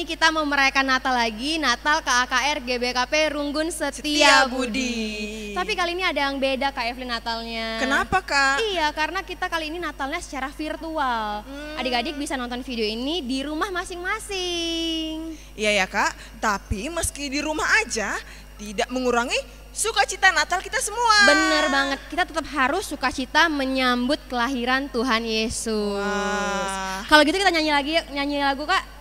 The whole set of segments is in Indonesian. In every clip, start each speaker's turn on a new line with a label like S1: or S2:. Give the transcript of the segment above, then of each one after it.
S1: kita mau merayakan Natal lagi, Natal KAKR GBKP Runggun Setia Budi. Tapi kali ini ada yang beda Kak Evelyn Natalnya.
S2: Kenapa Kak?
S1: Iya, karena kita kali ini Natalnya secara virtual. Adik-adik bisa nonton video ini di rumah masing-masing.
S2: Iya ya Kak, tapi meski di rumah aja tidak mengurangi sukacita Natal kita semua.
S1: Bener banget, kita tetap harus sukacita menyambut kelahiran Tuhan Yesus. Kalau gitu kita nyanyi lagi, nyanyi lagu Kak.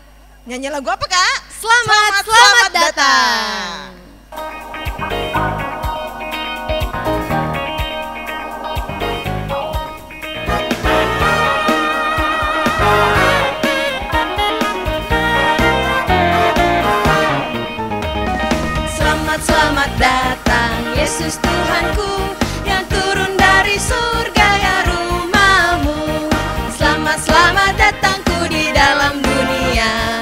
S2: Nyanyi lagu apa Kak?
S1: Selamat datang.
S3: Selamat datang Yesus Tuhanku yang turun dari surga ya rumahmu. Selamat datangku di dalam dunia.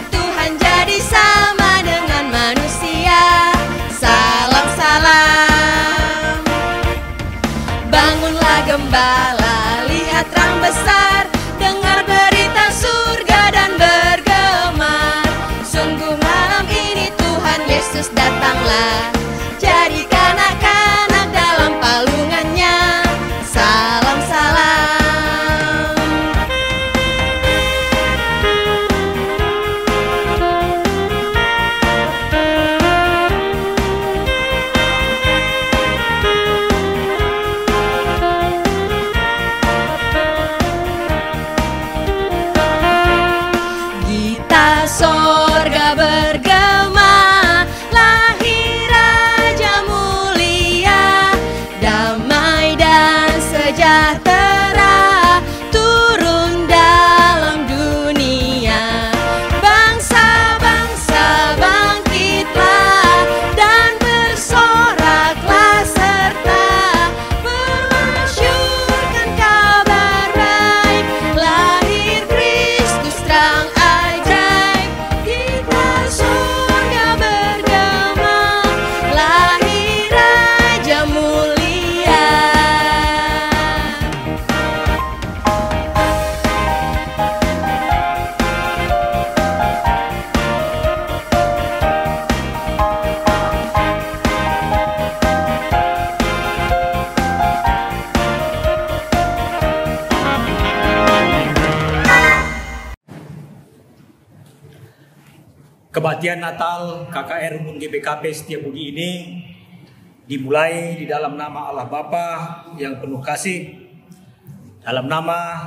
S3: Tuhan jadi sama dengan manusia. Salam. Bangunlah gembala, lihat terang besar, dengar berita surga dan bergema. Sungguh malam ini Tuhan Yesus datanglah. Jadi kanak-kanak dalam palungannya. Salam. Gita sorga bergema, lahir Raja mulia, damai dan sejahtera turun dalam dunia. Bangsa-bangsa bangkitlah dan bersoraklah serta bermasyurkan kabar baik. Lahir Kristus terang ajaib, kita surga bergema, lahir Raja mulia.
S4: Kebaktian Natal KKR Runggun GBKP Setia Budi ini dimulai di dalam nama Allah Bapa yang penuh kasih, dalam nama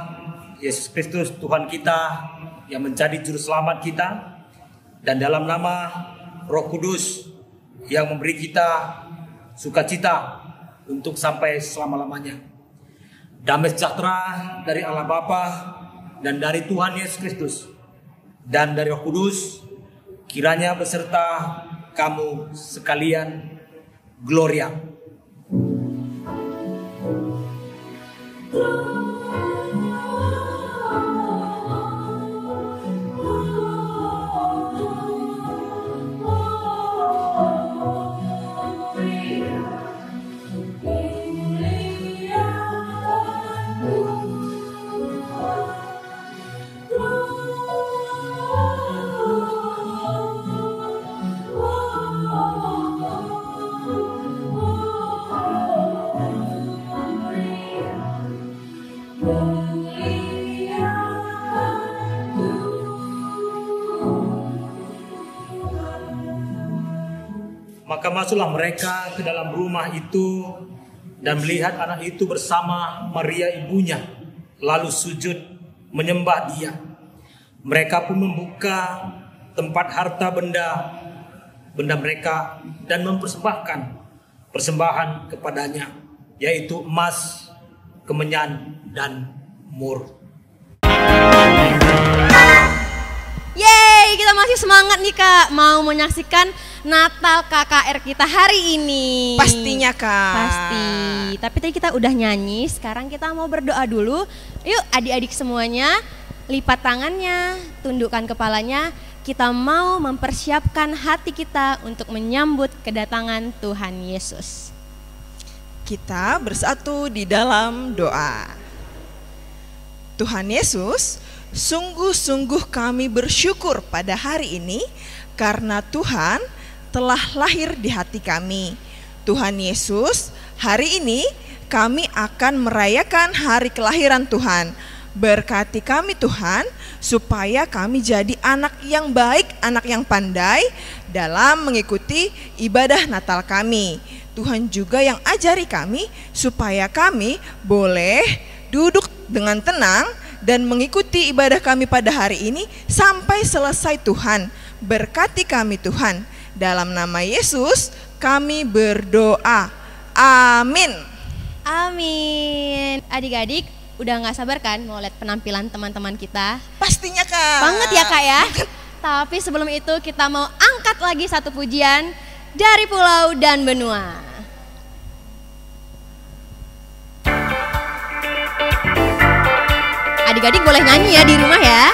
S4: Yesus Kristus Tuhan kita yang menjadi juru selamat kita, dan dalam nama Roh Kudus yang memberi kita sukacita untuk sampai selama-lamanya. Damai sejahtera dari Allah Bapa dan dari Tuhan Yesus Kristus dan dari Roh Kudus kiranya beserta kamu sekalian. Gloria. Maka masuklah mereka ke dalam rumah itu dan melihat anak itu bersama Maria ibunya, lalu sujud menyembah dia. Mereka pun membuka tempat harta benda mereka dan mempersembahkan persembahan kepadanya, yaitu emas, kemenyan, dan mur.
S1: Yeay, kita masih semangat nih Kak, mau menyaksikan Natal KKR kita hari ini.
S2: Pastinya Kak.
S1: Pasti. Tapi tadi kita udah nyanyi, sekarang kita mau berdoa dulu. Yuk adik-adik semuanya, lipat tangannya, tundukkan kepalanya. Kita mau mempersiapkan hati kita untuk menyambut kedatangan Tuhan Yesus.
S2: Kita bersatu di dalam doa. Tuhan Yesus, Sungguh-sungguh kami bersyukur pada hari ini karena Tuhan telah lahir di hati kami. Tuhan Yesus, hari ini kami akan merayakan hari kelahiran Tuhan. Berkati kami Tuhan, supaya kami jadi anak yang baik, anak yang pandai dalam mengikuti ibadah Natal kami. Tuhan juga yang ajari kami supaya kami boleh duduk dengan tenang dan mengikuti ibadah kami pada hari ini sampai selesai Tuhan. Berkati kami Tuhan. Dalam nama Yesus kami berdoa. Amin.
S1: Amin. Adik-adik udah gak sabar kan mau lihat penampilan teman-teman kita?
S2: Pastinya Kak.
S1: Banget ya Kak ya. Tapi sebelum itu kita mau angkat lagi satu pujian dari pulau dan benua. Adik-adik boleh nyanyi ya di rumah ya.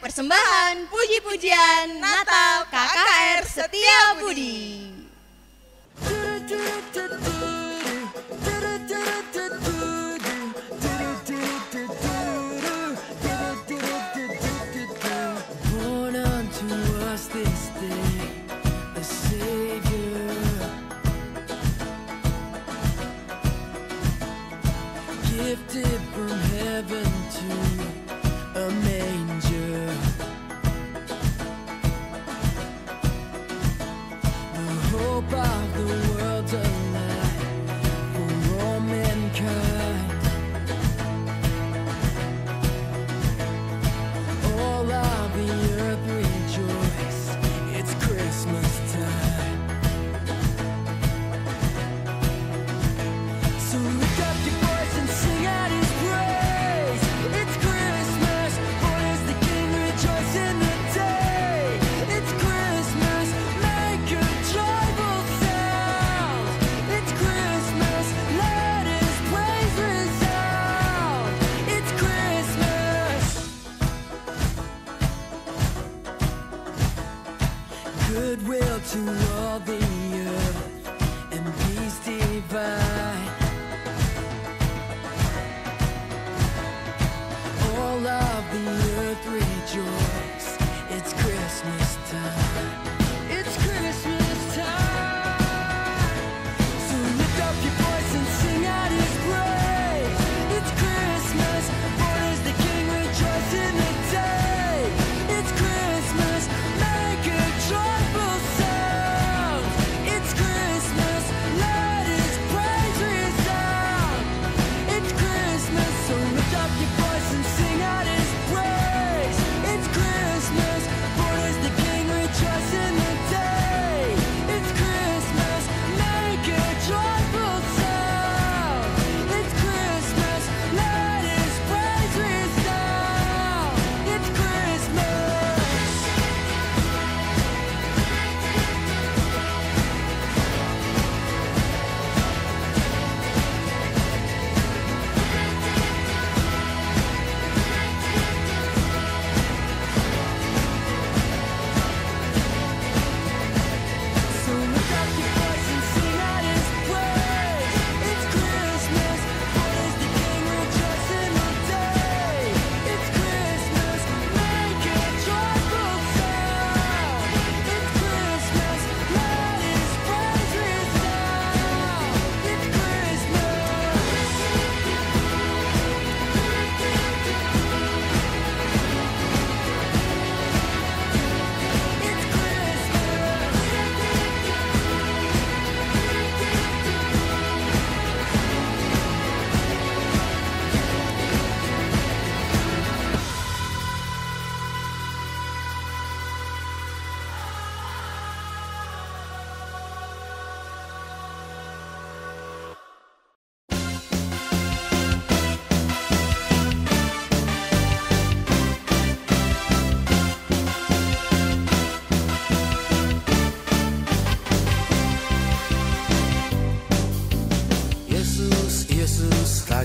S1: Persembahan puji-pujian Natal KKR Setiabudi.
S5: Born unto us this day a Savior, gifted from heaven to a manger. The hope of the world's alive for all mankind. All of the earth rejoice, it's Christmas time. So lift up your voice and sing out His praise. It's Christmas, born is the King, rejoice in the day. It's Christmas, make a joyful sound. It's Christmas, let His praise resound. It's Christmas. Goodwill to all the earth and peace divine. All of the earth rejoice, it's Christmas time. It's Christmas time. So lift up your voice and sing out His praise. It's Christmas, born is the King, rejoice in the day. It's Christmas, make a joyful sound. It's Christmas, let His praise resound.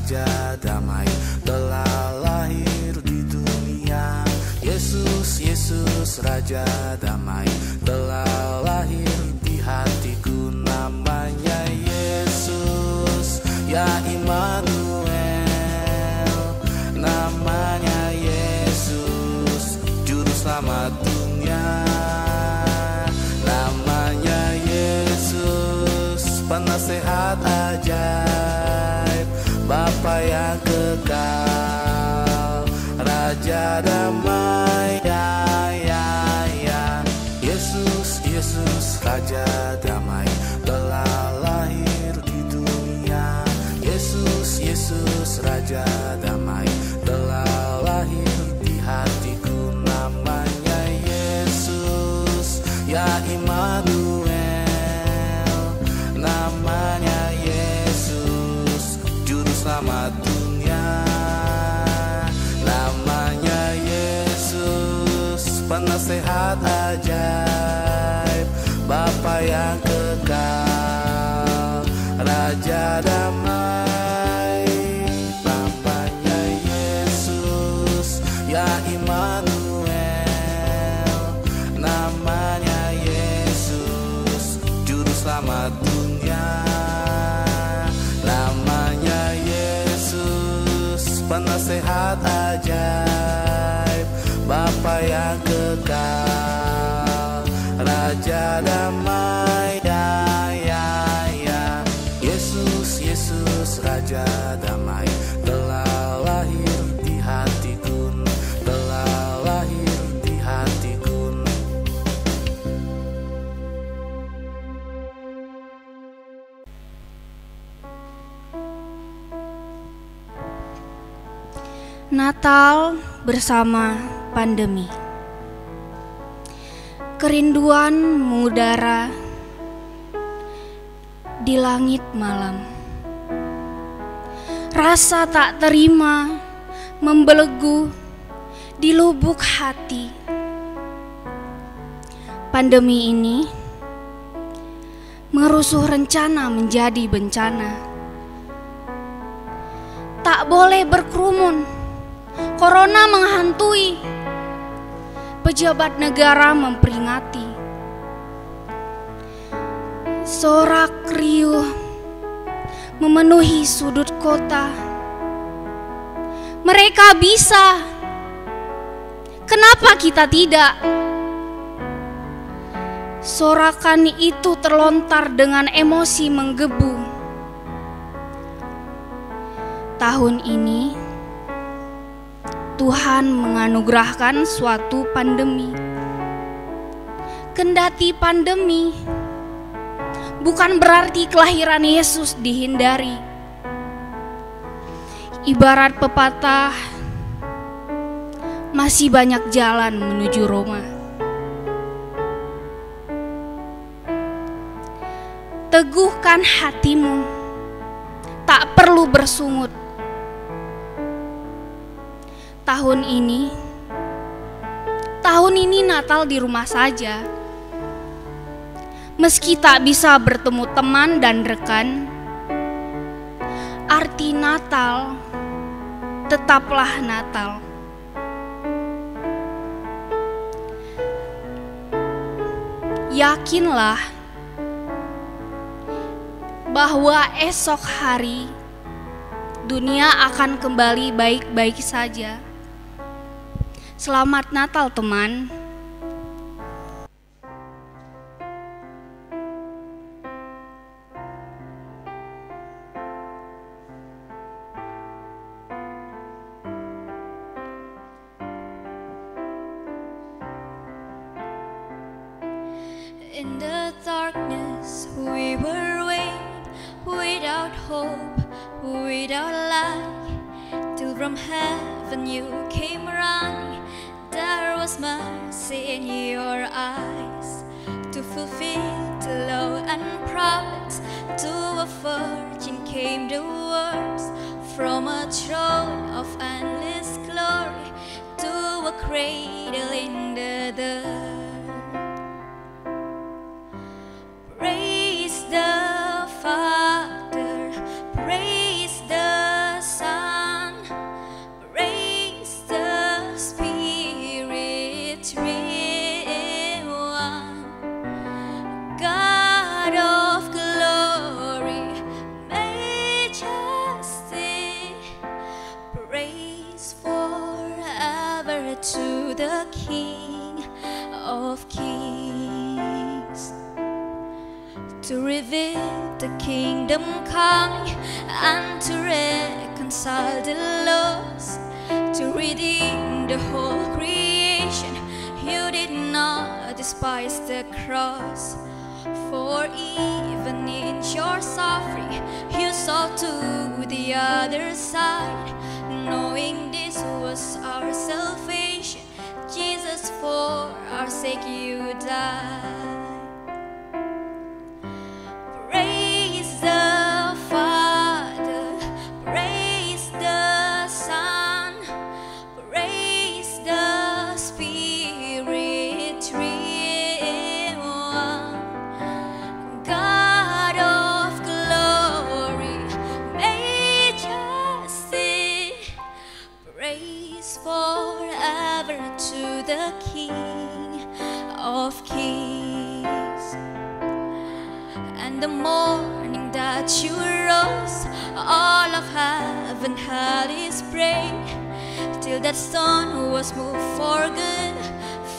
S6: Raja damai telah lahir di dunia. Yesus, Yesus, Raja damai telah lahir di hatiku. Namanya Yesus, ya Immanuel. Namanya Yesus, Juru Selamat dunia. Namanya Yesus, Penasehat ajaib, Bapa yang kekal, Raja damai, ya, ya, ya. Yesus, Yesus, Raja damai telah lahir di dunia. Yesus, Yesus, Raja damai telah lahir di hatiku. Namanya Yesus, ya Immanuel. Namanya Yesus, Juru Selamat dunia. Namanya Yesus, Penasehat ajaib, Bapa yang kekal, Raja damai. Namanya Yesus, ya Immanuel. Namanya Yesus, Juru Selamat dunia. Namanya Yesus, Penasehat ajaib, Bapa yang kekal, Raja damai, ya, ya, ya. Yesus, Yesus, Raja damai telah lahir di hatiku, telah lahir di hatiku.
S7: Natal bersama pandemi. Kerinduan mengudara di langit malam. Rasa tak terima membelenggu di lubuk hati. Pandemi ini merusuh rencana menjadi bencana. Tak boleh berkerumun, corona menghantui. Pejabat negara memperingati. Sorak riuh memenuhi sudut kota. Mereka bisa, kenapa kita tidak? Sorakan itu terlontar dengan emosi menggebu. Tahun ini Tuhan menganugerahkan suatu pandemi. Kendati pandemi bukan berarti kelahiran Yesus dihindari. Ibarat pepatah, masih banyak jalan menuju Roma. Teguhkan hatimu, tak perlu bersungut. Tahun ini Natal di rumah saja. Meski tak bisa bertemu teman dan rekan, arti Natal tetaplah Natal. Yakinlah bahwa esok hari dunia akan kembali baik-baik saja. Selamat Natal, teman.
S3: In the darkness we were without hope, without light, till from heaven you came running. There was mercy in your eyes to fulfill the law and prophets. To a virgin came the words from a throne of endless glory to a cradle in the dirt. Praise the Father, praise the Son. to reveal the kingdom coming and to reconcile the lost, to redeem the whole creation. You did not despise the cross, for even in your suffering you saw to the other side, knowing this was our salvation. Jesus, for our sake you died. Praise the Father, praise the Son, praise the Spirit, three in one. God of glory, majesty, praise forever to the King of Kings. And the morning that you rose, all of heaven held his praise, till that stone was moved for good,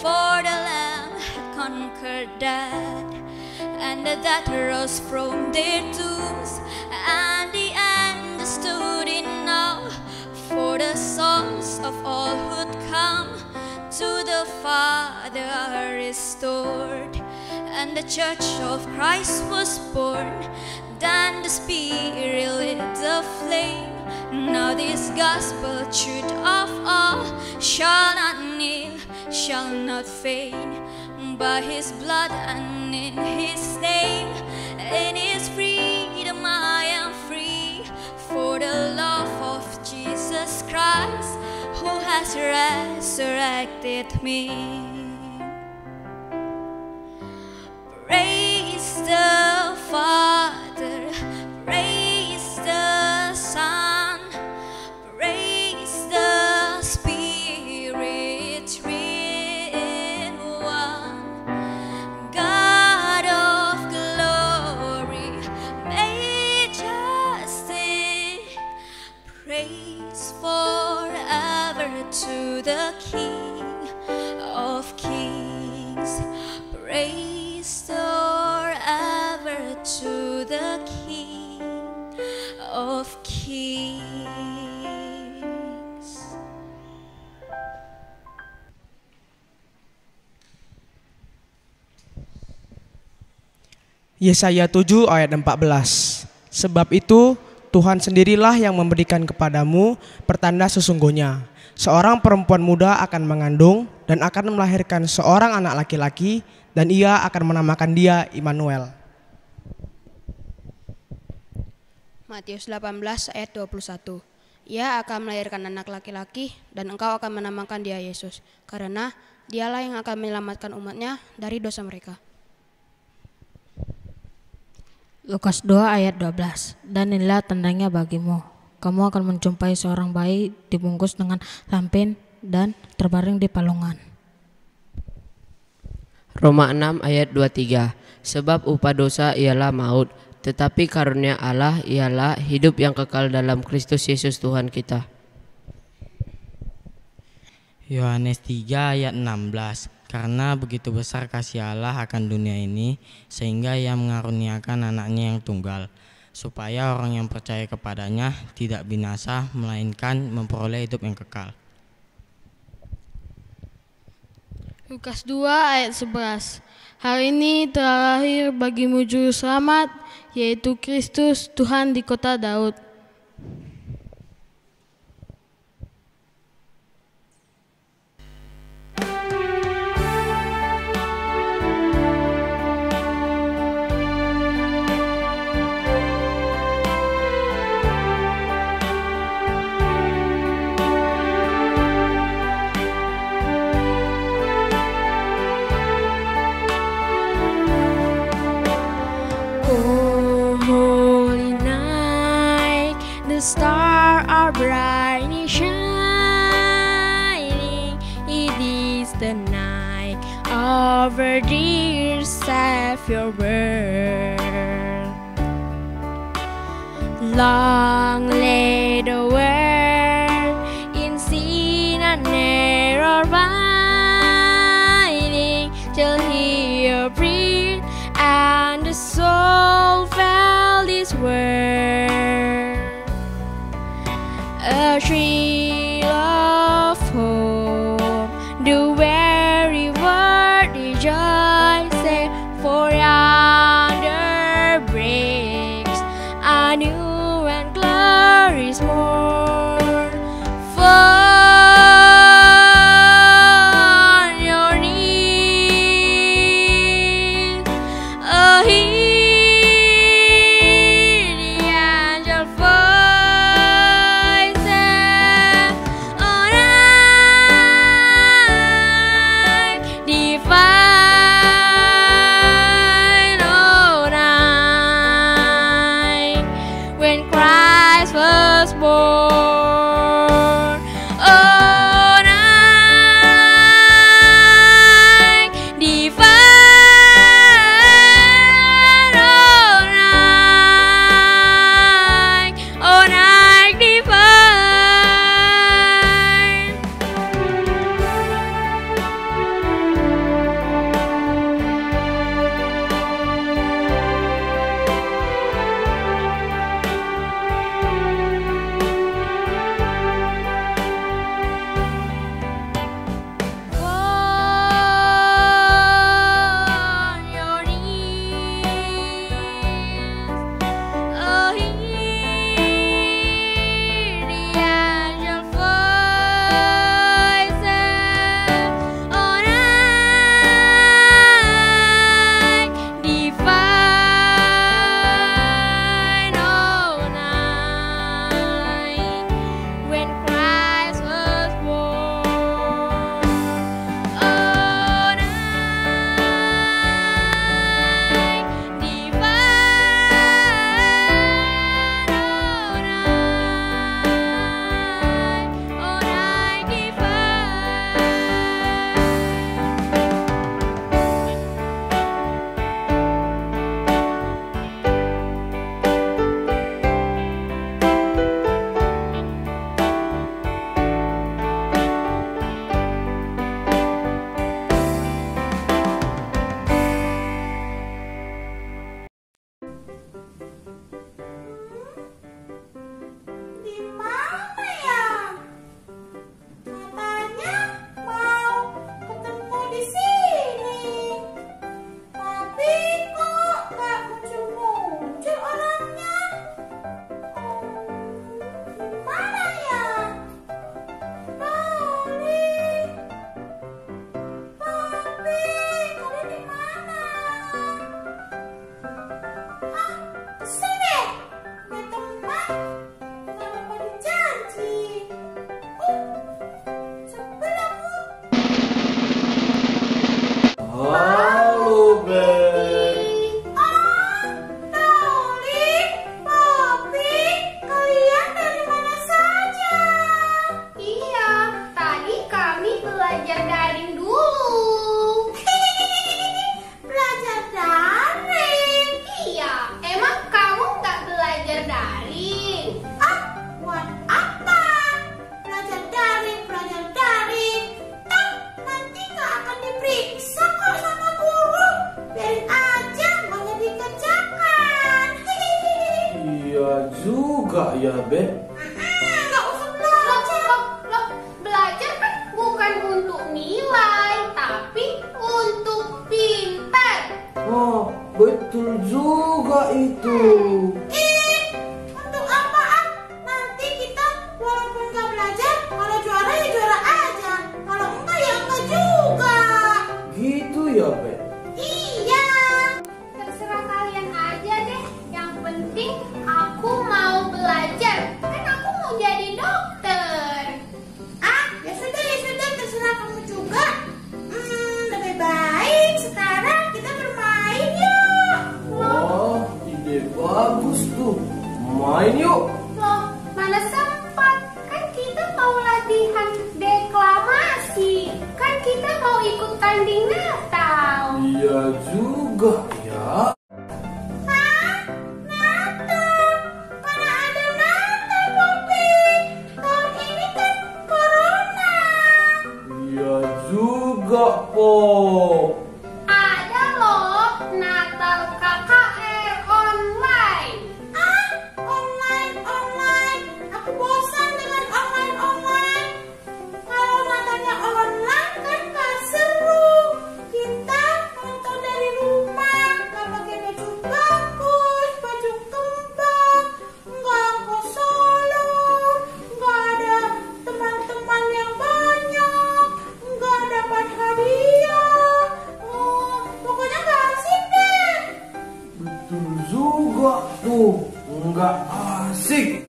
S3: for the Lamb had conquered death. And that rose from their tombs, and the end stood in awe, for the souls of all who'd come to the Father are restored. And the Church of Christ was born, then the Spirit lit the flame. Now this gospel truth of all shall not kneel, shall not faint. By his blood and in his name, in his freedom I am free, for the love of Jesus Christ, who has resurrected me. Praise the Father, praise the Son, praise the Spirit, three in one. God of glory, majesty, praise forever to the King of Kings. Praise forever to the King of Kings.
S8: Yesaya 7 ayat 14. Sebab itu Tuhan sendirilah yang memberikan kepadamu pertanda sesungguhnya. Seorang perempuan muda akan mengandung dan akan melahirkan seorang anak laki-laki, dan ia akan menamakan dia Immanuel.
S9: Matius 18 ayat 21. Ia akan melahirkan anak laki-laki dan engkau akan menamakan dia Yesus, karena dialah yang akan menyelamatkan umatnya dari dosa mereka.
S10: Lukas 2 ayat 12. Dan inilah tandanya bagimu, kamu akan menjumpai seorang bayi dibungkus dengan lampin dan terbaring di palungan.
S11: Roma 6 ayat 23. Sebab upah dosa ialah maut, tetapi karunia Allah ialah hidup yang kekal dalam Kristus Yesus Tuhan kita.
S12: Yohanes 3 ayat 16. Karena begitu besar kasih Allah akan dunia ini, sehingga ia mengaruniakan anaknya yang tunggal, supaya orang yang percaya kepadanya tidak binasa, melainkan memperoleh hidup yang kekal.
S13: Lukas 2 ayat 11. Hari ini telah lahir bagimu juru selamat, yaitu Kristus Tuhan di kota Daud.
S14: The stars are brightly shining. It is the night of our dear Savior birth. Long lay the world in sin and error binding, till He appeared and the soul for yonder breaks a new and glorious morn. On your knees, hear the angel voices on high, divine on high, when Christ was born. On high, divine on high, divine. On your knees, hear the angel voices on high, divine on high, when Christ was born. On high, divine on high,
S15: Di mana ya? Katanya mau ketemu di sini, tapi kok nggak muncul-muncul orangnya? Di mana ya? Papi, kalian di mana? Kesel deh, ya teman. Kenapa pada janji? Sebel aku.
S6: Halo, Beb.
S15: Noli, Popi, kalian dari mana saja?
S16: Iya, tadi kami belajar daring dulu.
S15: Belajar daring?
S16: Iya, emang kamu nggak belajar daring?
S15: Buat apa? Belajar daring. Toh, nanti nggak akan diperiksa kok sama guru. Biarin aja, nggak usah dikerjakan.
S6: Iya juga ya, Beb.
S15: Nggak usah belajar.
S16: Loh, belajar kan bukan untuk nilai, tapi untuk pintar.
S6: Oh, betul juga itu.
S15: Untuk apaan? Nanti kita walaupun nggak belajar, kalau juara ya juara aja. Kalau enggak ya enggak juga.
S6: Gitu ya, Beb.
S15: Iya.
S16: Terserah kalian aja deh. Yang penting aku mau belajar. Kan aku mau jadi dokter.
S15: Ya sudah, terserah kamu juga. Lebih baik sekarang kita bermain yuk.
S6: Wah, ide bagus tuh. Main yuk.
S16: Loh, mana sempat? Kan kita mau latihan deklamasi. Kan kita mau ikut tanding Natal.
S6: Iya juga ya.
S15: Natal. Mana ada Natal, Popi? Tahun ini kan corona.
S6: Iya juga, Po.
S16: Ada loh Natal KKR online.
S15: Online. Aku bosan dengan online. Kalau Natalnya online kan gak seru. Kita nonton dari rumah.
S6: tuh nggak asik.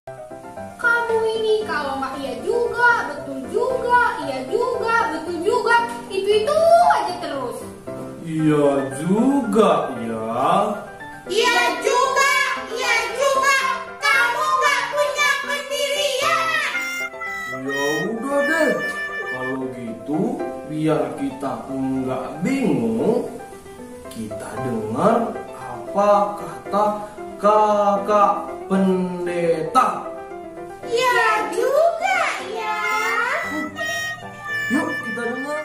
S16: Kamu ini kalau nggak iya juga, betul juga, iya juga, betul juga, itu aja terus.
S6: Iya juga ya.
S15: Iya juga, kamu nggak punya pendirian.
S6: Ya udah deh, kalau gitu biar kita nggak bingung, kita dengar apa kata kakak pendeta.
S15: Iya juga ya.
S6: Yuk kita dengar.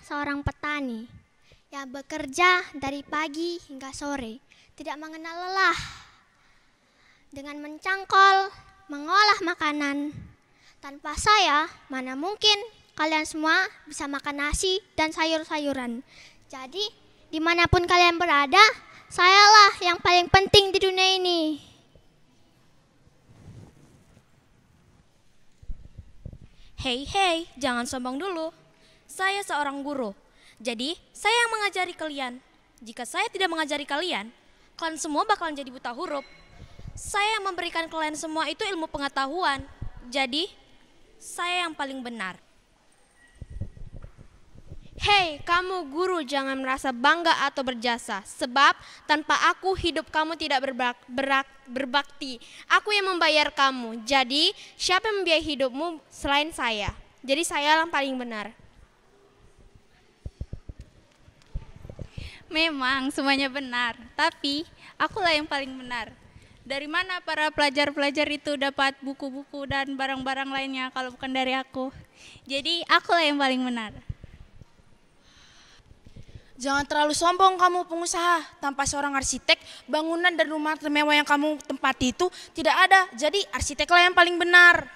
S16: seorang petani yang bekerja dari pagi hingga sore, tidak mengenal lelah dengan mencangkol, mengolah makanan. Tanpa saya, mana mungkin kalian semua bisa makan nasi dan sayur-sayuran. Jadi, dimanapun kalian berada, sayalah yang paling penting di dunia ini.
S17: Hei, jangan sombong dulu. Saya seorang guru. Jadi, saya yang mengajari kalian. Jika saya tidak mengajari kalian, kalian semua bakalan jadi buta huruf. Saya yang memberikan kalian semua itu ilmu pengetahuan. Jadi, saya yang paling benar.
S9: Hei, kamu guru, jangan merasa bangga atau berjasa, sebab tanpa aku hidup kamu tidak berbakti. Aku yang membayar kamu, jadi siapa yang membiayai hidupmu selain saya? Jadi saya yang paling benar.
S7: Memang semuanya benar, tapi akulah yang paling benar. Dari mana para pelajar-pelajar itu dapat buku-buku dan barang-barang lainnya kalau bukan dari aku? Jadi akulah yang paling benar.
S18: Jangan terlalu sombong kamu pengusaha. Tanpa seorang arsitek, bangunan dan rumah termewah yang kamu tempati itu tidak ada. Jadi arsiteklah yang paling benar.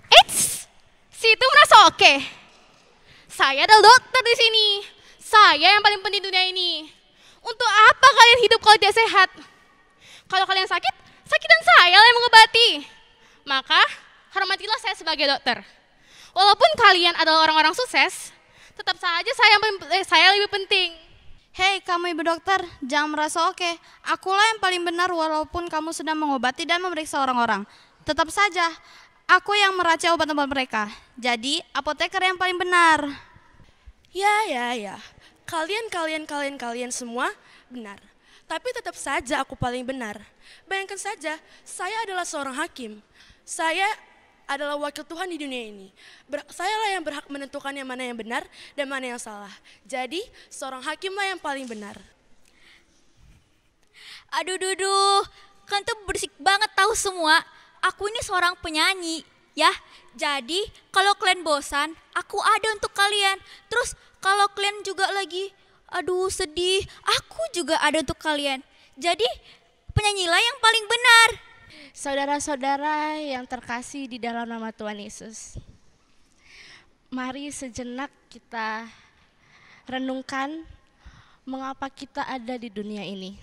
S7: Eits, si itu merasa oke. Saya adalah dokter di sini. Saya yang paling penting di dunia ini. Untuk apa kalian hidup kalau tidak sehat? Kalau kalian sakit, sakitan saya yang mengobati. Maka hormatilah saya sebagai dokter. Walaupun kalian adalah orang-orang sukses, tetap saja saya lebih penting.
S9: Hei, kamu ibu dokter, jangan merasa oke. Akulah yang paling benar walaupun kamu sedang mengobati dan memeriksa orang-orang. Tetap saja, aku yang meracik obat-obat mereka. Jadi, apoteker yang paling benar.
S18: Ya. Kalian semua benar. Tapi tetap saja aku paling benar. Bayangkan saja, saya adalah seorang hakim. Saya adalah wakil Tuhan di dunia ini. Sayalah yang berhak menentukan yang mana yang benar dan mana yang salah. Jadi, seorang hakimlah yang paling benar.
S17: Aduh, kan tuh berisik banget tahu semua. Aku ini seorang penyanyi, ya. Jadi, kalau kalian bosan, aku ada untuk kalian. Terus, kalau kalian juga lagi sedih, aku juga ada untuk kalian. Jadi, penyanyilah yang paling benar.
S9: Saudara-saudara yang terkasih di dalam nama Tuhan Yesus, mari sejenak kita renungkan mengapa kita ada di dunia ini.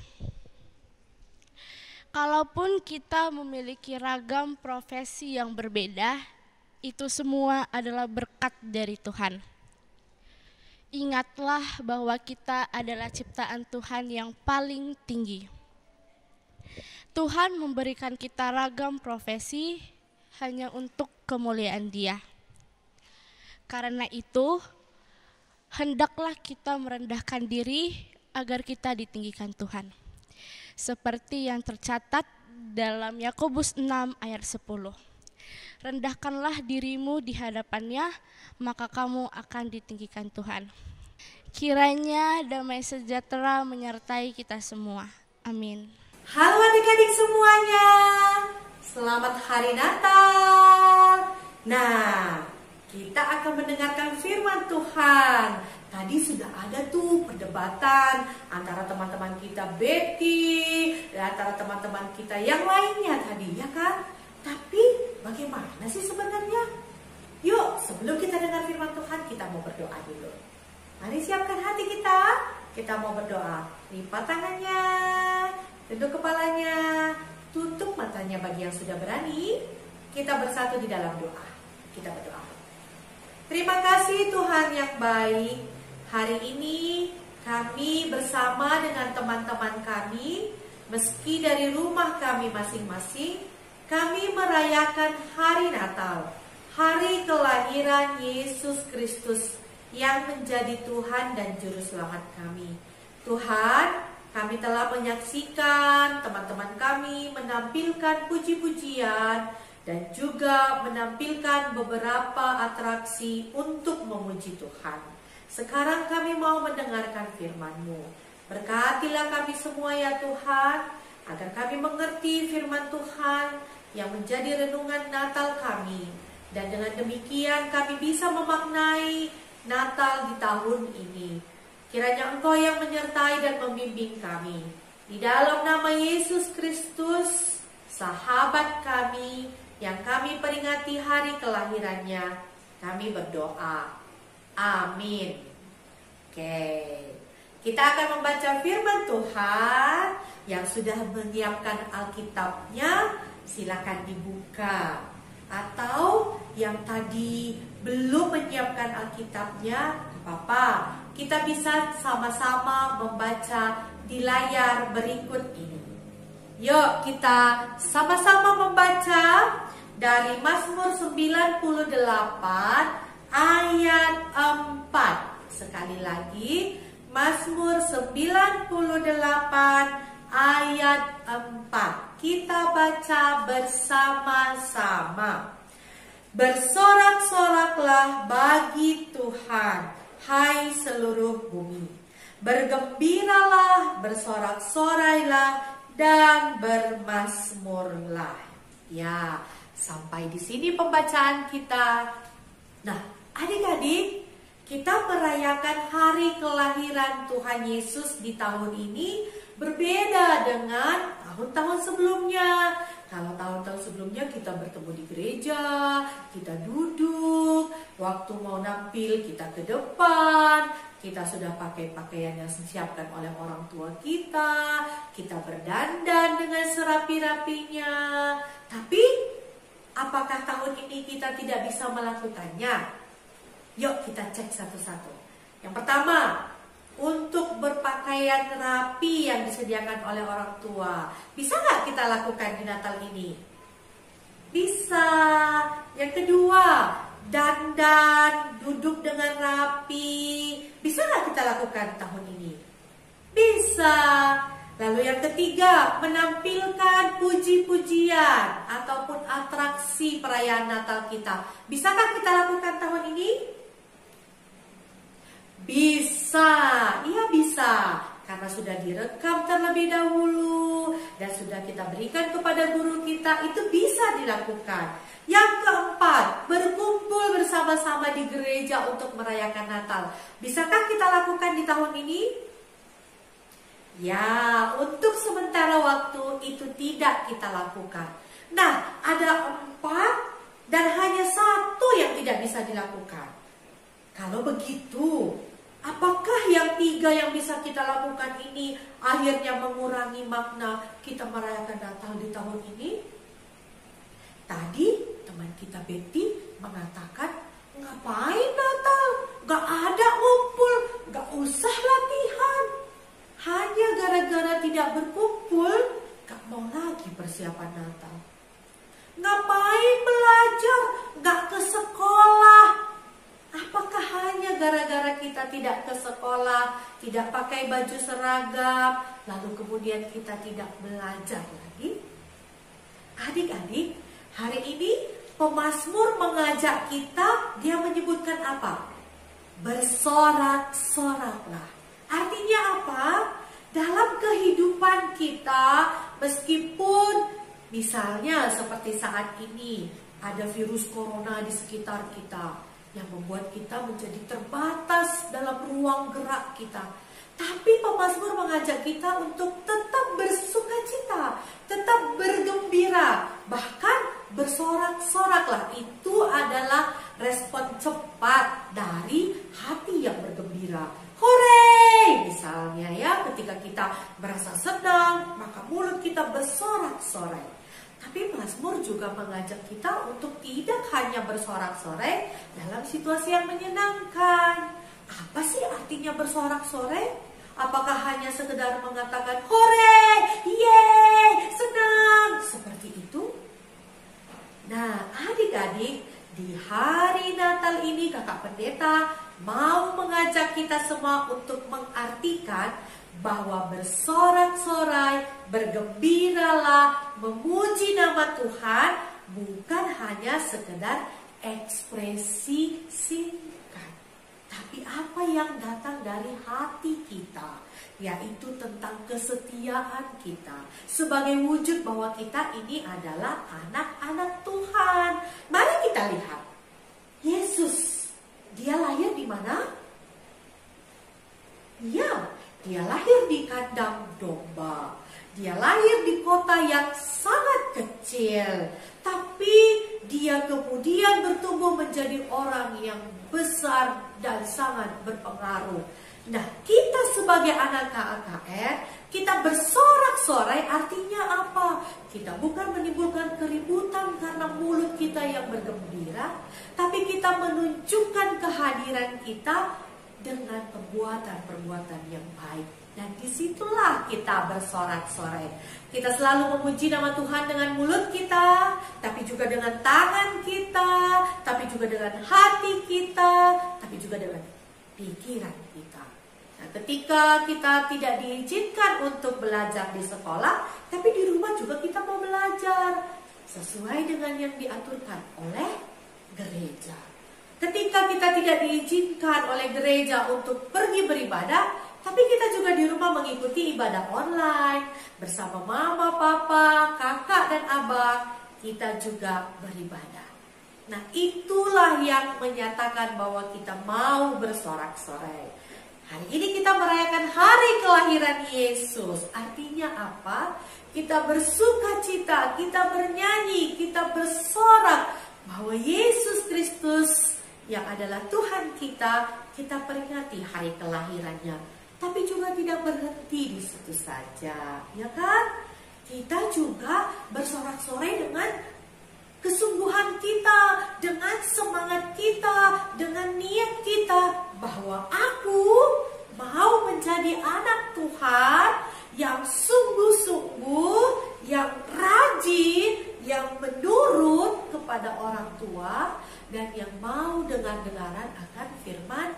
S9: Kalaupun kita memiliki ragam profesi yang berbeda, itu semua adalah berkat dari Tuhan. Ingatlah bahwa kita adalah ciptaan Tuhan yang paling tinggi. Tuhan memberikan kita ragam profesi hanya untuk kemuliaan Dia. Karena itu, hendaklah kita merendahkan diri agar kita ditinggikan Tuhan. Seperti yang tercatat dalam Yakobus 6 ayat 10. Rendahkanlah dirimu di hadapannya, maka kamu akan ditinggikan Tuhan. Kiranya damai sejahtera menyertai kita semua. Amin.
S19: Halo adik-adik semuanya, selamat Hari Natal. Nah, kita akan mendengarkan firman Tuhan. Tadi sudah ada tuh perdebatan antara teman-teman kita Betty dan antara teman-teman kita yang lainnya tadi, ya kan? Tapi bagaimana sih sebenarnya? Yuk, sebelum kita dengar firman Tuhan, kita mau berdoa dulu. Mari siapkan hati kita mau berdoa. Lipat tangannya, tunduk kepalanya, tutup matanya bagi yang sudah berani. Kita bersatu di dalam doa. Kita berdoa. Terima kasih Tuhan yang baik. Hari ini kami bersama dengan teman-teman kami, meski dari rumah kami masing-masing, kami merayakan hari Natal, hari kelahiran Yesus Kristus yang menjadi Tuhan dan Juru Selamat kami. Tuhan, kami telah menyaksikan teman-teman kami menampilkan puji-pujian dan juga menampilkan beberapa atraksi untuk memuji Tuhan. Sekarang kami mau mendengarkan firman-Mu. Berkatilah kami semua ya Tuhan, agar kami mengerti firman Tuhan yang menjadi renungan Natal kami. Dan dengan demikian kami bisa memaknai Natal di tahun ini. Kiranya Engkau yang menyertai dan membimbing kami. Di dalam nama Yesus Kristus, sahabat kami yang kami peringati hari kelahirannya, kami berdoa. Amin. Oke, kita akan membaca firman Tuhan. Yang sudah menyiapkan Alkitabnya, silakan dibuka. Atau yang tadi belum menyiapkan Alkitabnya, apa-apa. Kita bisa sama-sama membaca di layar berikut ini. Yuk kita sama-sama membaca dari Mazmur 98 ayat 4. Sekali lagi, Mazmur 98 ayat 4. Kita baca bersama-sama. Bersorak-soraklah bagi Tuhan, hai seluruh bumi. Bergembiralah, bersorak-sorailah, dan bermazmurlah. Ya, sampai di sini pembacaan kita. Nah, adik-adik, kita merayakan hari kelahiran Tuhan Yesus di tahun ini berbeda dengan tahun-tahun sebelumnya. Kalau tahun-tahun sebelumnya kita bertemu di gereja, kita duduk, waktu mau nampil kita ke depan, kita sudah pakai pakaian yang disiapkan oleh orang tua kita berdandan dengan serapi-rapinya. Tapi apakah tahun ini kita tidak bisa melakukannya? Yuk kita cek satu-satu. Yang pertama, untuk berpakaian rapi yang disediakan oleh orang tua. Bisa nggak kita lakukan di Natal ini? Bisa. Yang kedua, dandan, duduk dengan rapi. Bisa nggak kita lakukan tahun ini? Bisa. Lalu yang ketiga, menampilkan puji-pujian ataupun atraksi perayaan Natal kita. Bisakah kita lakukan tahun ini? Bisa, iya bisa. Karena sudah direkam terlebih dahulu dan sudah kita berikan kepada guru kita, itu bisa dilakukan. Yang keempat, berkumpul bersama-sama di gereja untuk merayakan Natal. Bisakah kita lakukan di tahun ini? Ya, untuk sementara waktu itu tidak kita lakukan. Nah, ada 4 dan hanya 1 yang tidak bisa dilakukan. Kalau begitu, apakah yang 3 yang bisa kita lakukan ini akhirnya mengurangi makna kita merayakan Natal di tahun ini? Tadi teman kita Betty mengatakan, ngapain Natal? Gak ada ngumpul, gak usah latihan. Hanya gara-gara tidak berkumpul, gak mau lagi persiapan Natal. Ngapain belajar? Gak ke sekolah. Apakah hanya gara-gara kita tidak ke sekolah, tidak pakai baju seragam, lalu kemudian kita tidak belajar lagi? Adik-adik, hari ini pemazmur mengajak kita, dia menyebutkan apa? Bersorak-soraklah. Artinya apa? Dalam kehidupan kita, meskipun misalnya seperti saat ini ada virus corona di sekitar kita yang membuat kita menjadi terbatas dalam ruang gerak kita, tapi pemazmur mengajak kita untuk tetap bersukacita, tetap bergembira, bahkan bersorak-soraklah. Itu adalah respon cepat dari hati yang bergembira. Hore! Misalnya ya, ketika kita merasa senang, maka mulut kita bersorak-sorai. Tapi Mazmur juga mengajak kita untuk tidak hanya bersorak-sorai dalam situasi yang menyenangkan. Apa sih artinya bersorak-sorai? Apakah hanya sekedar mengatakan hore, yeay, senang, seperti itu? Nah, adik-adik, di hari Natal ini Kakak Pendeta mau mengajak kita semua untuk mengartikan bahwa bersorak-sorai, bergembiralah, memuji nama Tuhan bukan hanya sekedar ekspresi singkat, tapi apa yang datang dari hati kita, yaitu tentang kesetiaan kita sebagai wujud bahwa kita ini adalah anak-anak Tuhan. Mari kita lihat Yesus Dia lahir di mana? Ya, dia lahir di kandang domba. Dia lahir di kota yang sangat kecil, tapi dia kemudian bertumbuh menjadi orang yang besar dan sangat berpengaruh. Nah, kita sebagai anak KKR, kita bersorak-sorai artinya apa? Kita bukan menimbulkan keributan karena mulut kita yang bergembira, tapi kita menunjukkan kehadiran kita dengan perbuatan-perbuatan yang baik. Dan disitulah kita bersorak-sorai. Kita selalu memuji nama Tuhan dengan mulut kita, tapi juga dengan tangan kita, tapi juga dengan hati kita, tapi juga dengan pikiran kita. Nah, ketika kita tidak diizinkan untuk belajar di sekolah, tapi di rumah juga kita mau belajar sesuai dengan yang diaturkan oleh gereja. Ketika kita tidak diizinkan oleh gereja untuk pergi beribadah, tapi kita juga di rumah mengikuti ibadah online bersama mama, papa, kakak, dan abang, kita juga beribadah. Nah, itulah yang menyatakan bahwa kita mau bersorak-sorai. Hari ini kita merayakan hari kelahiran Yesus. Artinya apa? Kita bersuka cita, kita bernyanyi, kita bersorak bahwa Yesus Kristus yang adalah Tuhan kita peringati hari kelahirannya. Tapi juga tidak berhenti di situ saja, ya kan? Kita juga bersorak-sorai dengan kesungguhan kita, dengan semangat kita, dengan niat kita bahwa aku mau menjadi anak Tuhan yang sungguh-sungguh, yang rajin, yang menurut kepada orang tua, dan yang mau dengar-dengaran akan firman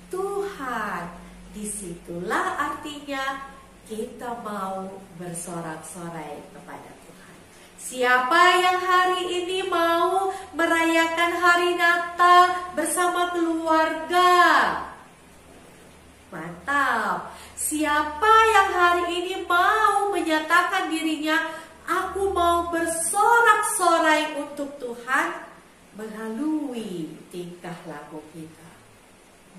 S19: Tuhan. Disitulah artinya kita mau bersorak-sorai kepada Tuhan. Siapa yang hari ini mau merayakan hari Natal bersama keluarga? Mantap. Siapa yang hari ini mau menyatakan dirinya, aku mau bersorak-sorai untuk Tuhan melalui tingkah laku kita?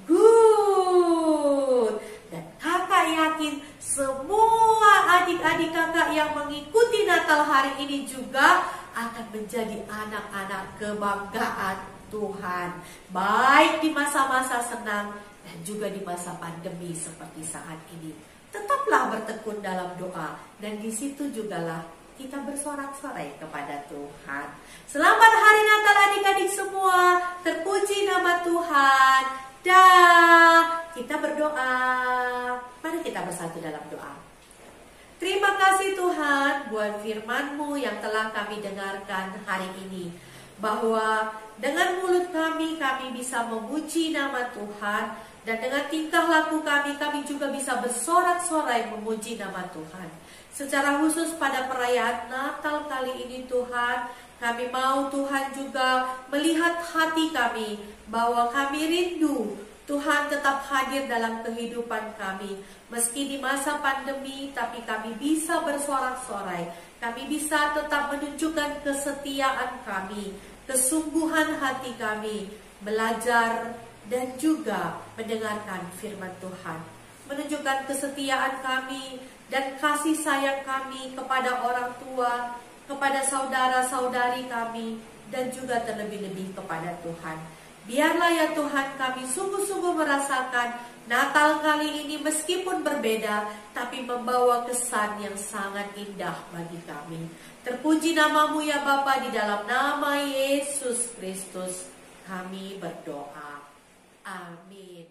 S19: Good. Dan kakak yakin semua adik-adik kakak yang mengikuti Natal hari ini juga akan menjadi anak-anak kebanggaan Tuhan, baik di masa-masa senang dan juga di masa pandemi seperti saat ini. Tetaplah bertekun dalam doa, dan di situ jugalah kita bersorak-sorai kepada Tuhan. Selamat hari Natal adik-adik semua. Terpuji nama Tuhan. Dah, kita berdoa. Mari kita bersatu dalam doa. Terima kasih Tuhan buat firman-Mu yang telah kami dengarkan hari ini, bahwa dengan mulut kami bisa memuji nama Tuhan, dan dengan tingkah laku kami juga bisa bersorak-sorai memuji nama Tuhan. Secara khusus pada perayaan Natal kali ini Tuhan, kami mau Tuhan juga melihat hati kami, bahwa kami rindu Tuhan tetap hadir dalam kehidupan kami. Meski di masa pandemi, tapi kami bisa bersorak-sorai. Kami bisa tetap menunjukkan kesetiaan kami, kesungguhan hati kami, belajar dan juga mendengarkan firman Tuhan. Menunjukkan kesetiaan kami dan kasih sayang kami kepada orang tua, kepada saudara-saudari kami, dan juga terlebih-lebih kepada Tuhan. Biarlah ya Tuhan, kami sungguh-sungguh merasakan Natal kali ini meskipun berbeda, tapi membawa kesan yang sangat indah bagi kami. Terpuji nama-Mu ya Bapa, di dalam nama Yesus Kristus kami berdoa. Amin.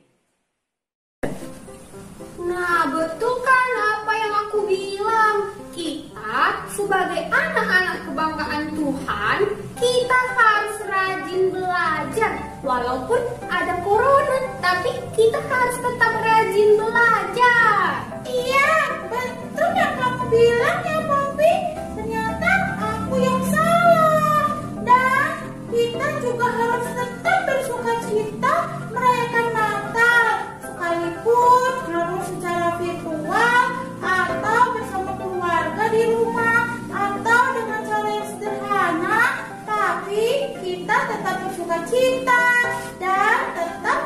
S20: Nah, betul kan apa yang aku bilang? Kita sebagai anak-anak kebanggaan Tuhan, kita harus rajin belajar. Walaupun ada corona, tapi kita harus tetap rajin belajar.
S15: Iya, betul yang kamu bilang ya Poppy. Ternyata aku yang salah. Dan kita juga harus tetap bersukacita merayakan Natal, sekalipun harus secara virtual atau bersama keluarga di rumah, atau dengan cara yang sederhana, tapi kita tetap bersukacita dan tetap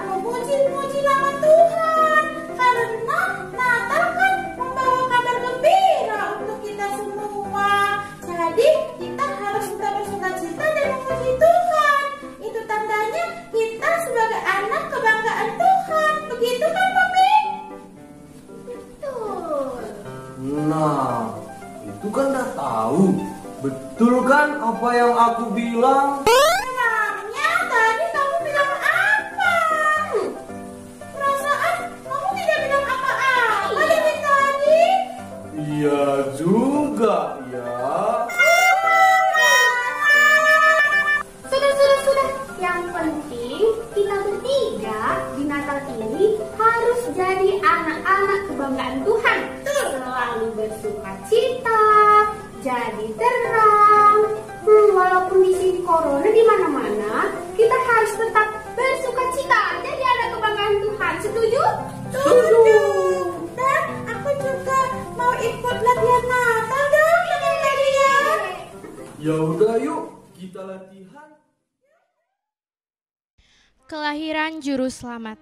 S6: tahu. Betul kan apa yang aku bilang?
S15: Memangnya tadi kamu bilang apa? Perasaan kamu tidak bilang apa-apa dari tadi.
S6: Iya juga ya.
S20: Sudah. Yang penting kita bertiga di Natal ini harus jadi anak-anak kebanggaan Tuhan. Selalu bersuka cita, jadi terang. Walaupun di sini corona di mana-mana, kita harus tetap bersuka cita, jadi anak kebanggaan Tuhan. Setuju?
S15: Setuju. Dan aku juga mau ikut latihan Natal dong dengan kalian.
S6: Ya udah yuk, kita latihan.
S7: Kelahiran Juru Selamat.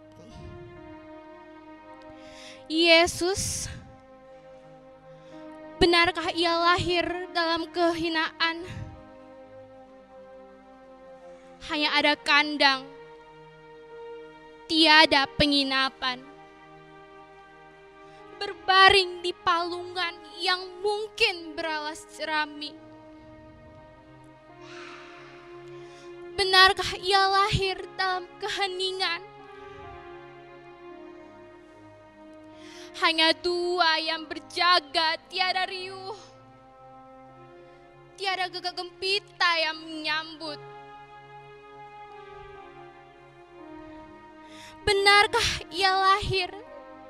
S7: Yesus, benarkah ia lahir dalam kehinaan? Hanya ada kandang, tiada penginapan. Berbaring di palungan yang mungkin beralas jerami. Benarkah ia lahir dalam keheningan? Hanya dua yang berjaga, tiada riuh, tiada gegap gempita yang menyambut. Benarkah ia lahir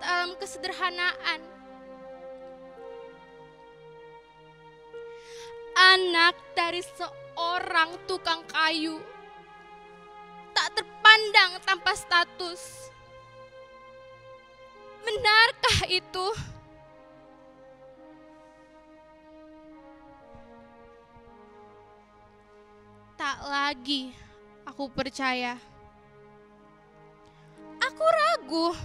S7: dalam kesederhanaan? Anak dari seorang tukang kayu, tak terpandang tanpa status. Benarkah itu? Tak lagi aku percaya. Aku ragu.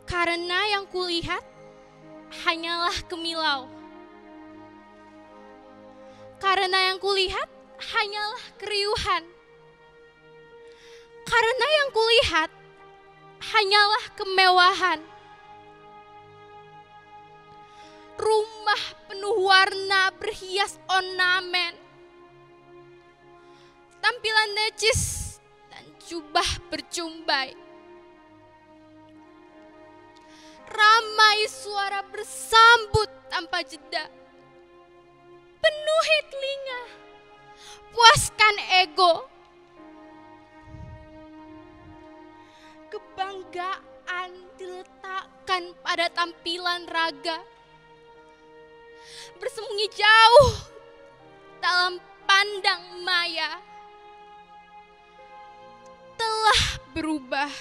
S7: Karena yang kulihat hanyalah kemilau. Karena yang kulihat hanyalah keriuhan. Karena yang kulihat hanyalah kemewahan. Rumah penuh warna berhias ornamen. Tampilan necis dan jubah bercumbai. Ramai suara bersambut tanpa jeda. Penuhi telinga, puaskan ego. Kebanggaan diletakkan pada tampilan raga. Bersembunyi jauh dalam pandang maya. Telah berubah.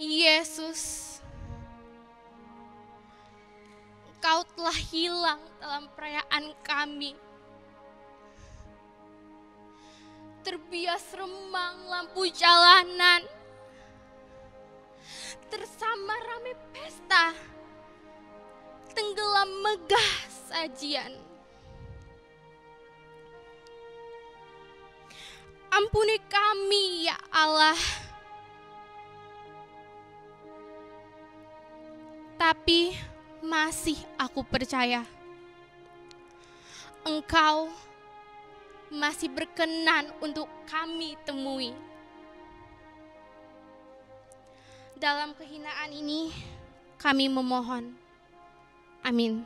S7: Yesus, Engkau telah hilang dalam perayaan kami. Terbias remang lampu jalanan, tersamar rame pesta, tenggelam megah sajian. Ampuni kami ya Allah. Tapi masih aku percaya Engkau masih berkenan untuk kami temui. Dalam kehinaan ini kami memohon. Amin.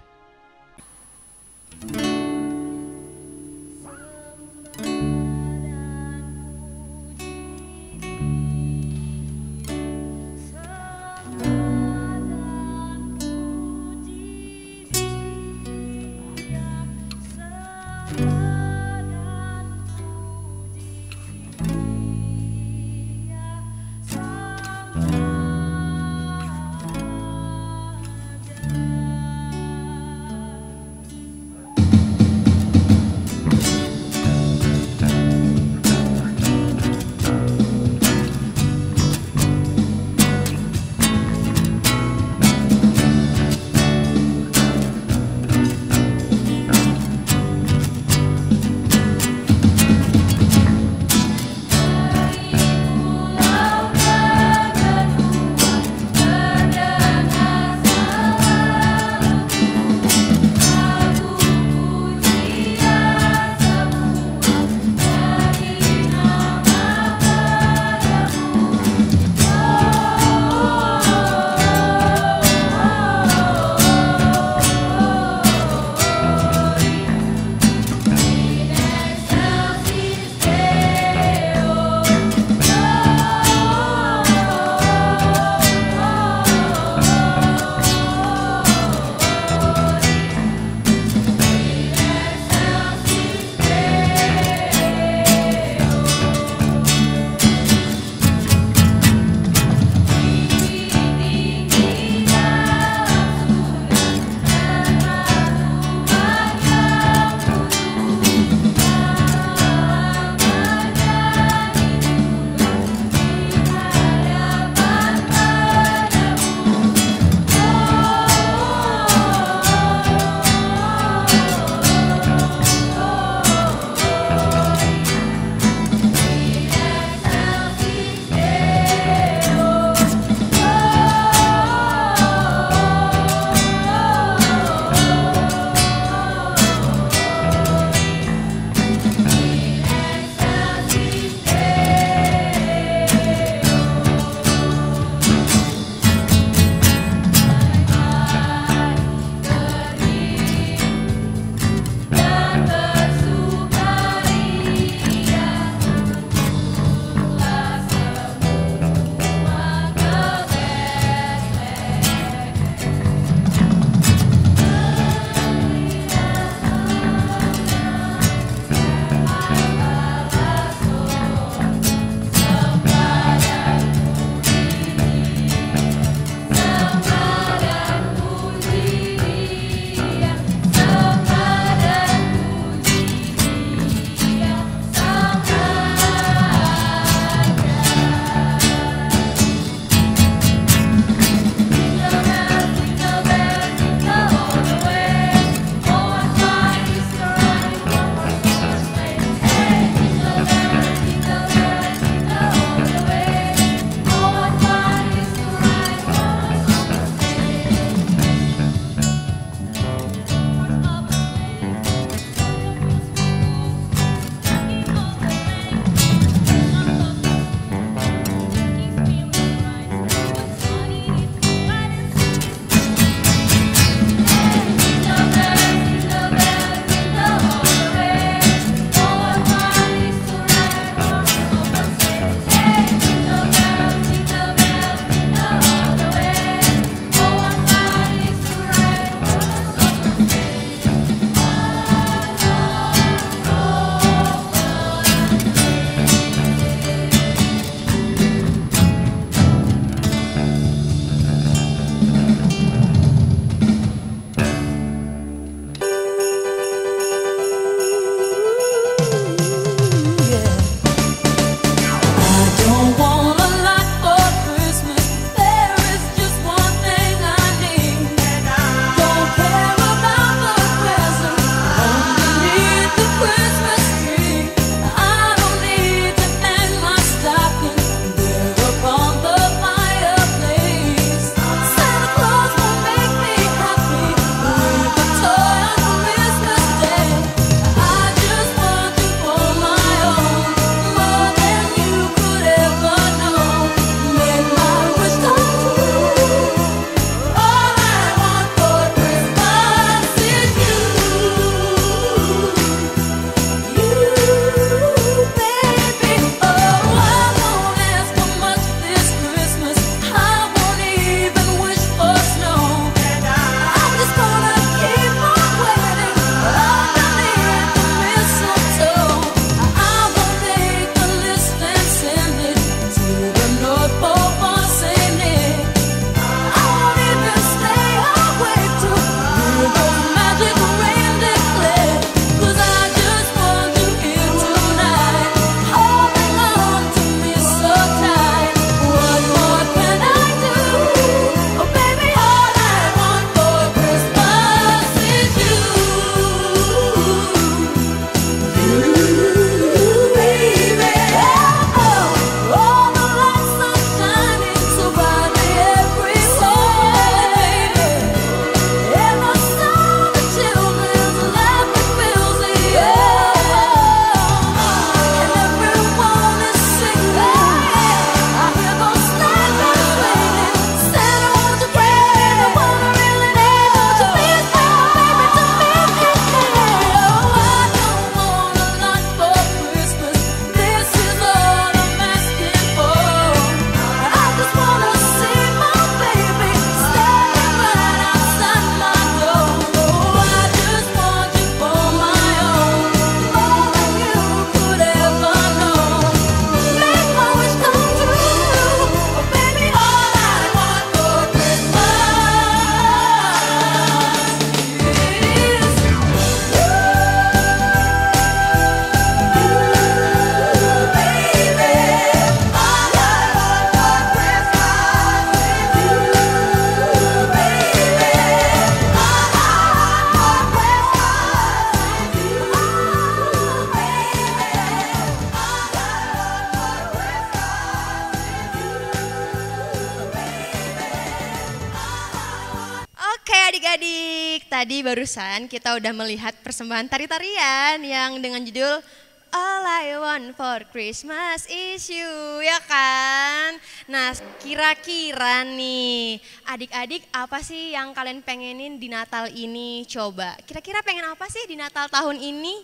S1: Oke adik-adik, tadi barusan kita udah melihat persembahan tari-tarian yang dengan judul All I Want for Christmas is You, ya kan? Nah, kira-kira nih, adik-adik apa sih yang kalian pengenin di Natal ini? Coba, kira-kira pengen apa sih di Natal tahun ini?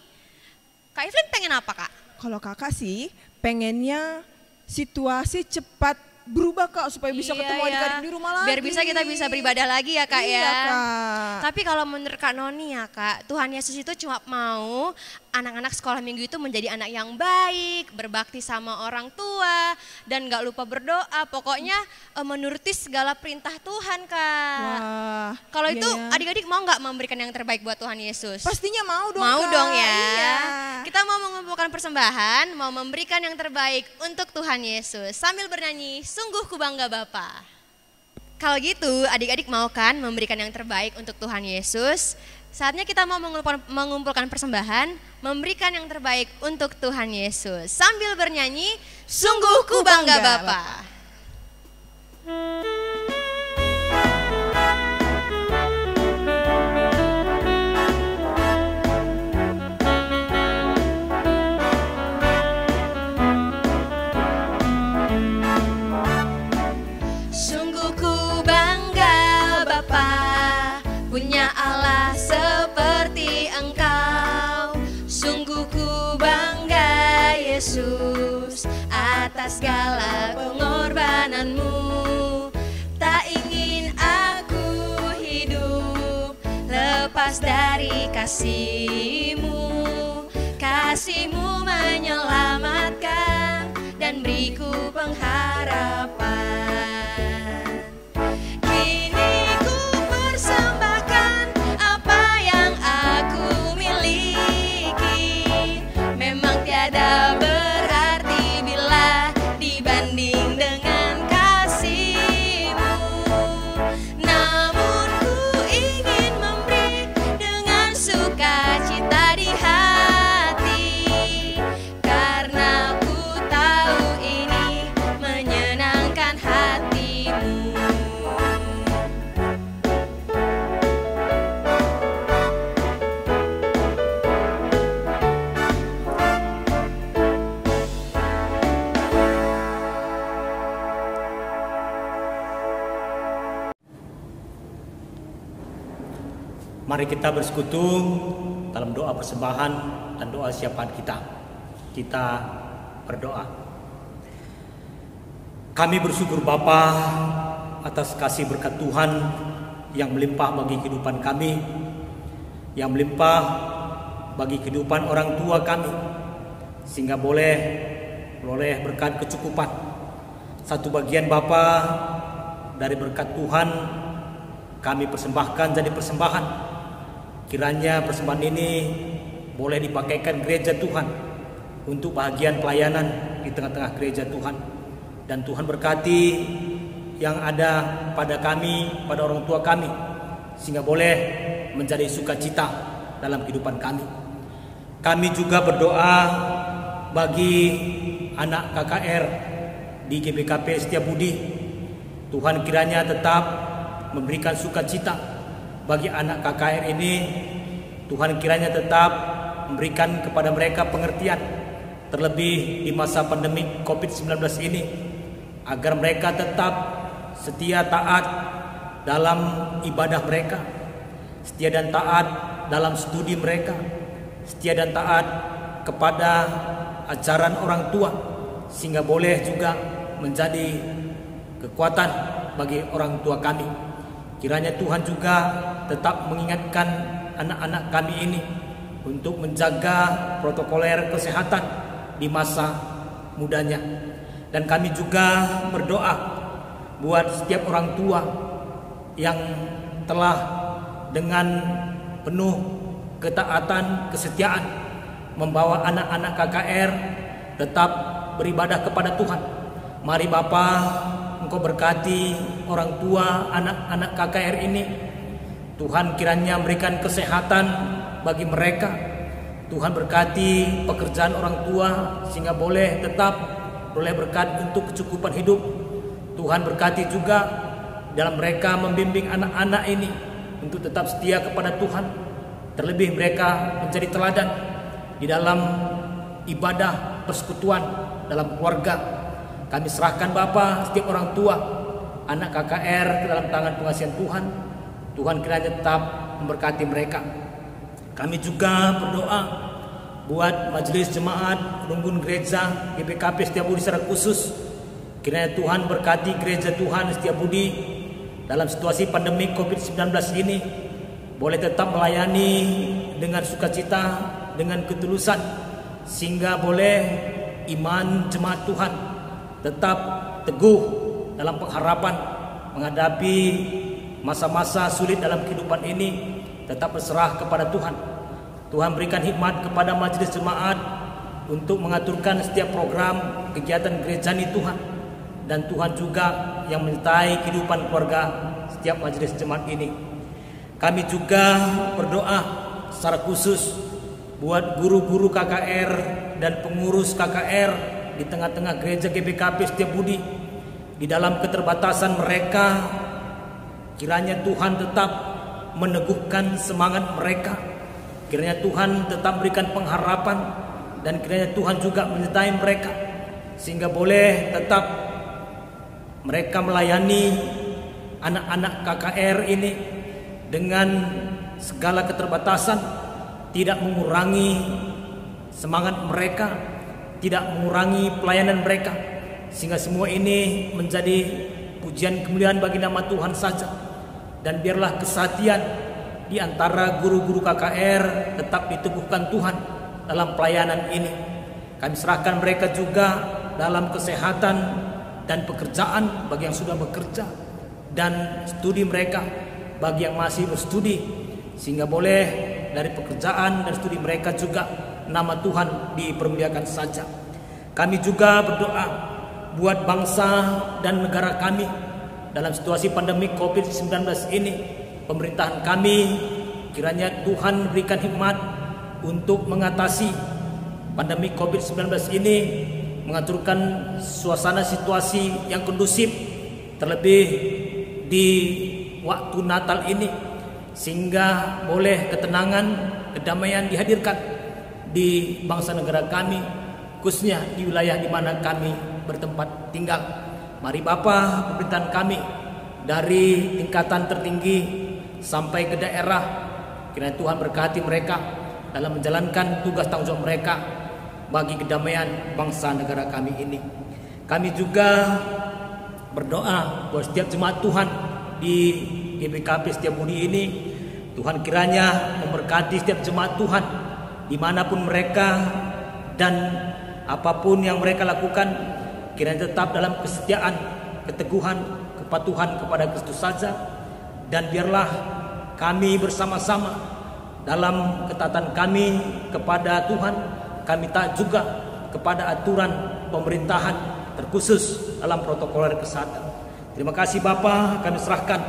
S1: Kak Evelyn pengen apa, Kak?
S2: Kalau kakak sih pengennya situasi cepat berubah, Kak, supaya bisa ketemu adik-adik di rumah lagi.
S1: Biar kita bisa beribadah lagi ya, Kak,
S2: iya,
S1: ya.
S2: Kak.
S1: Tapi kalau menurut Kak Noni ya, Kak, Tuhan Yesus itu cuma mau anak-anak sekolah minggu itu menjadi anak yang baik, berbakti sama orang tua, dan gak lupa berdoa. Pokoknya menuruti segala perintah Tuhan, Kak.
S2: Wah,
S1: kalau
S2: iya
S1: itu
S2: ya.
S1: adik-adik mau gak memberikan yang terbaik buat Tuhan Yesus?
S2: Pastinya mau dong,
S1: Mau
S2: Kak.
S1: dong ya.
S2: Iya.
S1: Kita mau mengumpulkan persembahan, mau memberikan yang terbaik untuk Tuhan Yesus. Sambil bernyanyi, sungguh ku bangga Bapa. Kalau gitu adik-adik mau kan memberikan yang terbaik untuk Tuhan Yesus? Saatnya kita mau mengumpulkan persembahan, memberikan yang terbaik untuk Tuhan Yesus. Sambil bernyanyi, sungguh ku bangga Bapa. Sungguh ku bangga Bapa, punya Allah seperti Engkau. Sungguh ku bangga Yesus atas segala pengorbananmu. Tak ingin aku hidup lepas dari kasih-Mu. Kasih-Mu menyelamatkan dan beriku pengharapan. Kini ku persembahkan apa yang aku miliki. Memang tiada berarti bila dibanding dengan kasih-Mu. Namun ku ingin memberi dengan sukacita di hati, karena ku tahu ini menyenangkan hati-Mu.
S4: Mari kita bersekutu dalam doa persembahan dan doa siapaan kita. Kita berdoa. Kami bersyukur Bapa atas kasih berkat Tuhan yang melimpah bagi kehidupan kami, yang melimpah bagi kehidupan orang tua kami, sehingga boleh berkat kecukupan. Satu bagian Bapa dari berkat Tuhan kami persembahkan jadi persembahan. Kiranya persembahan ini boleh dipakaikan gereja Tuhan untuk bahagian pelayanan di tengah-tengah gereja Tuhan. Dan Tuhan berkati yang ada pada kami, pada orang tua kami, sehingga boleh menjadi sukacita dalam kehidupan kami. Kami juga berdoa bagi anak KKR di GBKP Setiabudi. Tuhan kiranya tetap memberikan sukacita bagi anak KKR ini. Tuhan kiranya tetap memberikan kepada mereka pengertian, terlebih di masa pandemi COVID-19 ini, agar mereka tetap setia taat dalam ibadah mereka, setia dan taat dalam studi mereka, setia dan taat kepada ajaran orang tua, sehingga boleh juga menjadi kekuatan bagi orang tua kami. Kiranya Tuhan juga tetap mengingatkan anak-anak kami ini untuk menjaga protokoler kesehatan di masa mudanya. Dan kami juga berdoa buat setiap orang tua yang telah dengan penuh ketaatan, kesetiaan membawa anak-anak KKR tetap beribadah kepada Tuhan. Mari Bapa, Engkau berkati orang tua anak-anak KKR ini. Tuhan kiranya memberikan kesehatan bagi mereka. Tuhan berkati pekerjaan orang tua sehingga boleh tetap boleh berkat untuk kecukupan hidup. Tuhan berkati juga dalam mereka membimbing anak-anak ini untuk tetap setia kepada Tuhan. Terlebih mereka menjadi teladan di dalam ibadah, persekutuan, dalam keluarga. Kami serahkan Bapa setiap orang tua, anak KKR ke dalam tangan pengasihan Tuhan. Tuhan kiranya tetap memberkati mereka. Kami juga berdoa buat majelis jemaat, rumpun gereja, GBKP Setiabudi secara khusus. Kiranya Tuhan berkati gereja Tuhan Setiabudi dalam situasi pandemi COVID-19 ini boleh tetap melayani dengan sukacita, dengan ketulusan, sehingga boleh iman jemaat Tuhan tetap teguh dalam pengharapan menghadapi masa-masa sulit dalam kehidupan ini, tetap berserah kepada Tuhan. Tuhan berikan hikmat kepada majelis jemaat untuk mengaturkan setiap program kegiatan gereja ini Tuhan. Dan Tuhan juga yang menyertai kehidupan keluarga setiap majelis jemaat ini. Kami juga berdoa secara khusus buat guru-guru KKR dan pengurus KKR di tengah-tengah gereja GBKP Setiabudi. Di dalam keterbatasan mereka, kiranya Tuhan tetap meneguhkan semangat mereka. Kiranya Tuhan tetap berikan pengharapan, dan kiranya Tuhan juga menyertai mereka sehingga boleh tetap mereka melayani anak-anak KKR ini dengan segala keterbatasan, tidak mengurangi semangat mereka, tidak mengurangi pelayanan mereka, sehingga semua ini menjadi pujian kemuliaan bagi nama Tuhan saja. Dan biarlah kesatian di antara guru-guru KKR tetap diteguhkan Tuhan dalam pelayanan ini. Kami serahkan mereka juga dalam kesehatan dan pekerjaan bagi yang sudah bekerja, dan studi mereka bagi yang masih berstudi, sehingga boleh dari pekerjaan dan studi mereka juga nama Tuhan dipermuliakan saja. Kami juga berdoa buat bangsa dan negara kami dalam situasi pandemi COVID-19 ini. Pemerintahan kami, kiranya Tuhan berikan hikmat untuk mengatasi pandemi COVID-19 ini, mengaturkan suasana situasi yang kondusif, terlebih di waktu Natal ini, sehingga boleh ketenangan, kedamaian dihadirkan di bangsa negara kami, khususnya di wilayah di mana kami bertempat tinggal. Mari Bapa, pemerintahan kami dari tingkatan tertinggi sampai ke daerah, kiranya Tuhan berkati mereka dalam menjalankan tugas tanggung jawab mereka bagi kedamaian bangsa negara kami ini. Kami juga berdoa buat setiap jemaat Tuhan di GBKP Setiabudi ini. Tuhan kiranya memberkati setiap jemaat Tuhan dimanapun mereka, dan apapun yang mereka lakukan, kiranya tetap dalam kesetiaan, keteguhan, kepatuhan kepada Kristus saja. Dan biarlah kami bersama-sama dalam ketaatan kami kepada Tuhan, kami taat juga kepada aturan pemerintahan, terkhusus dalam protokol kesehatan. Terima kasih Bapa, kami serahkan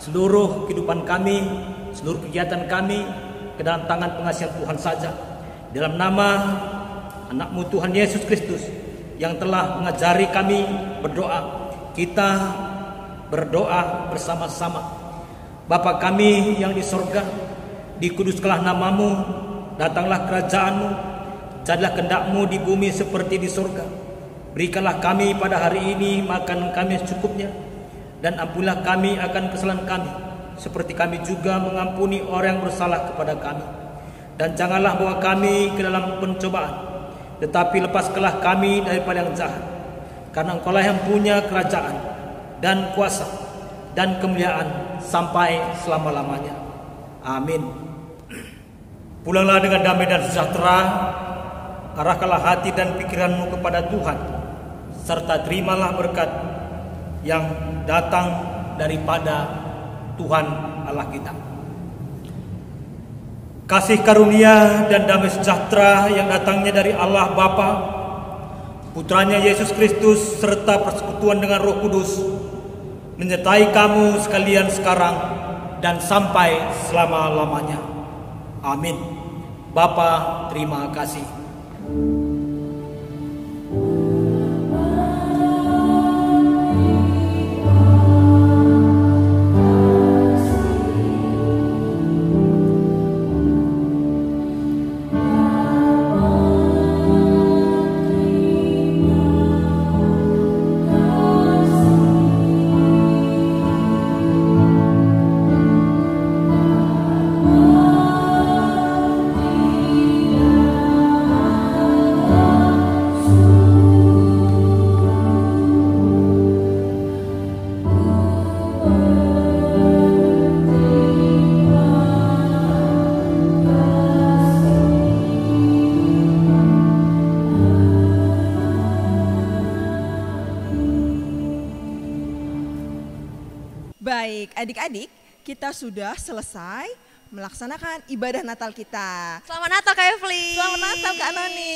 S4: seluruh kehidupan kami, seluruh kegiatan kami ke dalam tangan pengasihan Tuhan saja. Dalam nama anak-Mu Tuhan Yesus Kristus yang telah mengajari kami berdoa, kita berdoa bersama-sama. Bapa kami yang di sorga, dikuduskanlah nama-Mu, datanglah kerajaan-Mu, jadilah kehendak-Mu di bumi seperti di sorga. Berikanlah kami pada hari ini makan kami secukupnya, dan ampunilah kami akan kesalahan kami, seperti kami juga mengampuni orang yang bersalah kepada kami. Dan janganlah bawa kami ke dalam pencobaan, tetapi lepaskanlah kami daripada yang jahat. Karena Engkau-lah yang punya kerajaan dan kuasa dan kemuliaan sampai selama-lamanya. Amin. Pulanglah dengan damai dan sejahtera, arahkanlah hati dan pikiranmu kepada Tuhan, serta terimalah berkat yang datang daripada Tuhan Allah kita. Kasih karunia dan damai sejahtera yang datangnya dari Allah Bapa, Putranya Yesus Kristus, serta persekutuan dengan Roh Kudus menyertai kamu sekalian sekarang dan sampai selama-lamanya. Amin. Bapa, terima kasih.
S2: Baik, adik-adik, kita sudah selesai melaksanakan ibadah Natal kita.
S1: Selamat Natal Kak Evelyn.
S2: Selamat Natal Kak Noni.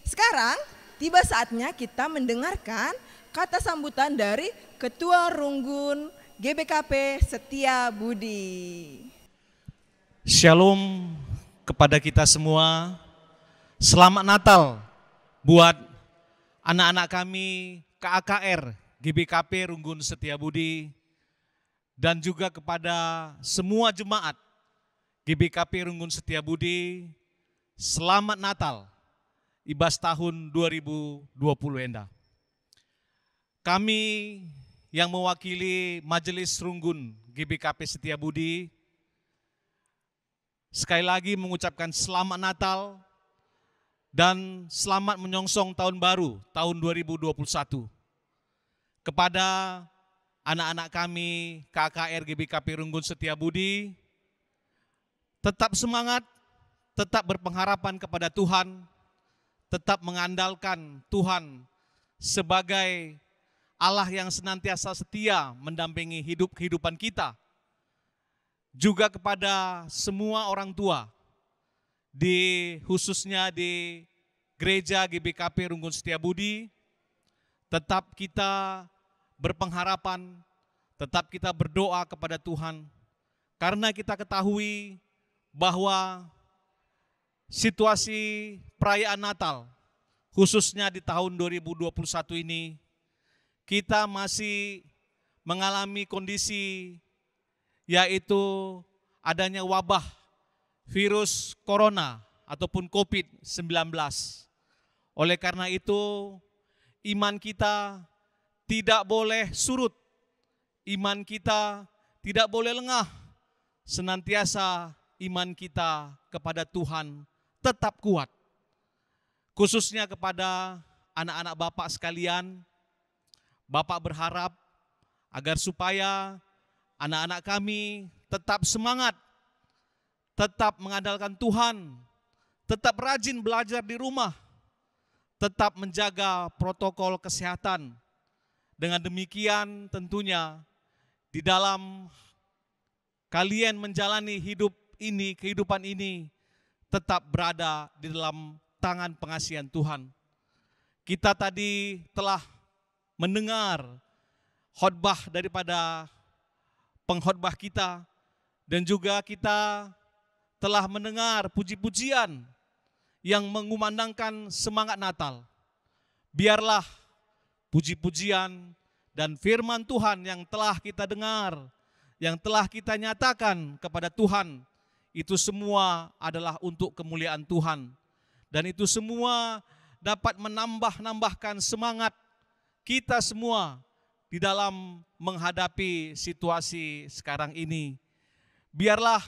S2: Sekarang tiba saatnya kita mendengarkan kata sambutan dari Ketua Runggun GBKP Setia Budi.
S21: Shalom kepada kita semua. Selamat Natal buat anak-anak kami KAKR GBKP Runggun Setia Budi. Dan juga kepada semua jemaat GBKP Runggun Setia Budi, selamat Natal, Ibas tahun 2020 Enda. Kami yang mewakili Majelis Runggun GBKP Setia Budi, sekali lagi mengucapkan selamat Natal dan selamat menyongsong tahun baru, tahun 2021. Kepada anak-anak kami KKR GBKP Runggun Setia Budi, tetap semangat, tetap berpengharapan kepada Tuhan, tetap mengandalkan Tuhan sebagai Allah yang senantiasa setia mendampingi kehidupan kita. Juga kepada semua orang tua, khususnya di Gereja GBKP Runggun Setia Budi, tetap kita berpengharapan, tetap kita berdoa kepada Tuhan, karena kita ketahui bahwa situasi perayaan Natal, khususnya di tahun 2021 ini, kita masih mengalami kondisi yaitu adanya wabah virus corona ataupun COVID-19. Oleh karena itu, iman kita tidak boleh surut, iman kita tidak boleh lengah, senantiasa iman kita kepada Tuhan tetap kuat. Khususnya kepada anak-anak Bapak sekalian, Bapak berharap agar supaya anak-anak kami tetap semangat, tetap mengandalkan Tuhan, tetap rajin belajar di rumah, tetap menjaga protokol kesehatan. Dengan demikian tentunya di dalam kalian menjalani kehidupan ini tetap berada di dalam tangan pengasihan Tuhan. Kita tadi telah mendengar khotbah daripada pengkhotbah kita dan juga kita telah mendengar puji-pujian yang mengumandangkan semangat Natal. Biarlah puji-pujian dan firman Tuhan yang telah kita dengar, yang telah kita nyatakan kepada Tuhan, itu semua adalah untuk kemuliaan Tuhan. Dan itu semua dapat menambahkan semangat kita semua di dalam menghadapi situasi sekarang ini. Biarlah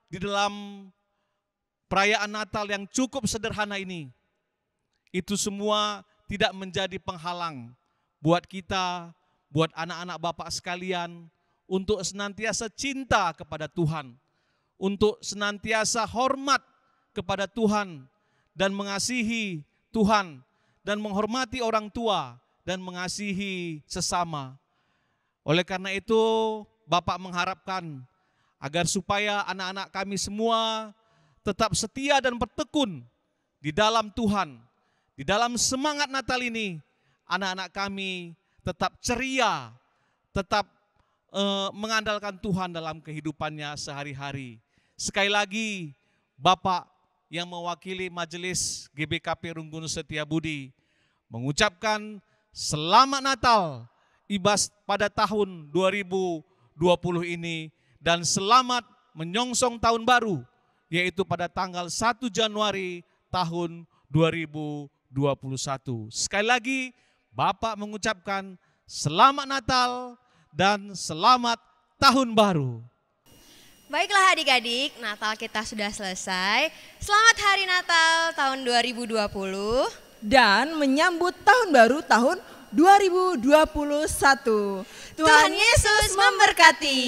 S21: di dalam perayaan Natal yang cukup sederhana ini, itu semua tidak menjadi penghalang buat kita, buat anak-anak Bapak sekalian, untuk senantiasa cinta kepada Tuhan, untuk senantiasa hormat kepada Tuhan, dan mengasihi Tuhan, dan menghormati orang tua, dan mengasihi sesama. Oleh karena itu, Bapak mengharapkan agar supaya anak-anak kami semua tetap setia dan bertekun di dalam Tuhan. Di dalam semangat Natal ini, anak-anak kami tetap ceria, tetap mengandalkan Tuhan dalam kehidupannya sehari-hari. Sekali lagi, Bapak yang mewakili Majelis GBKP Runggun Setia Budi mengucapkan selamat Natal Ibas pada tahun 2020 ini, dan selamat menyongsong tahun baru, yaitu pada tanggal 1 Januari tahun 2021. Sekali lagi, Bapak mengucapkan selamat Natal dan selamat tahun baru.
S1: Baiklah adik-adik, Natal kita sudah selesai. Selamat Hari Natal tahun 2020.
S2: Dan menyambut tahun baru tahun 2021.
S1: Tuhan Yesus memberkati.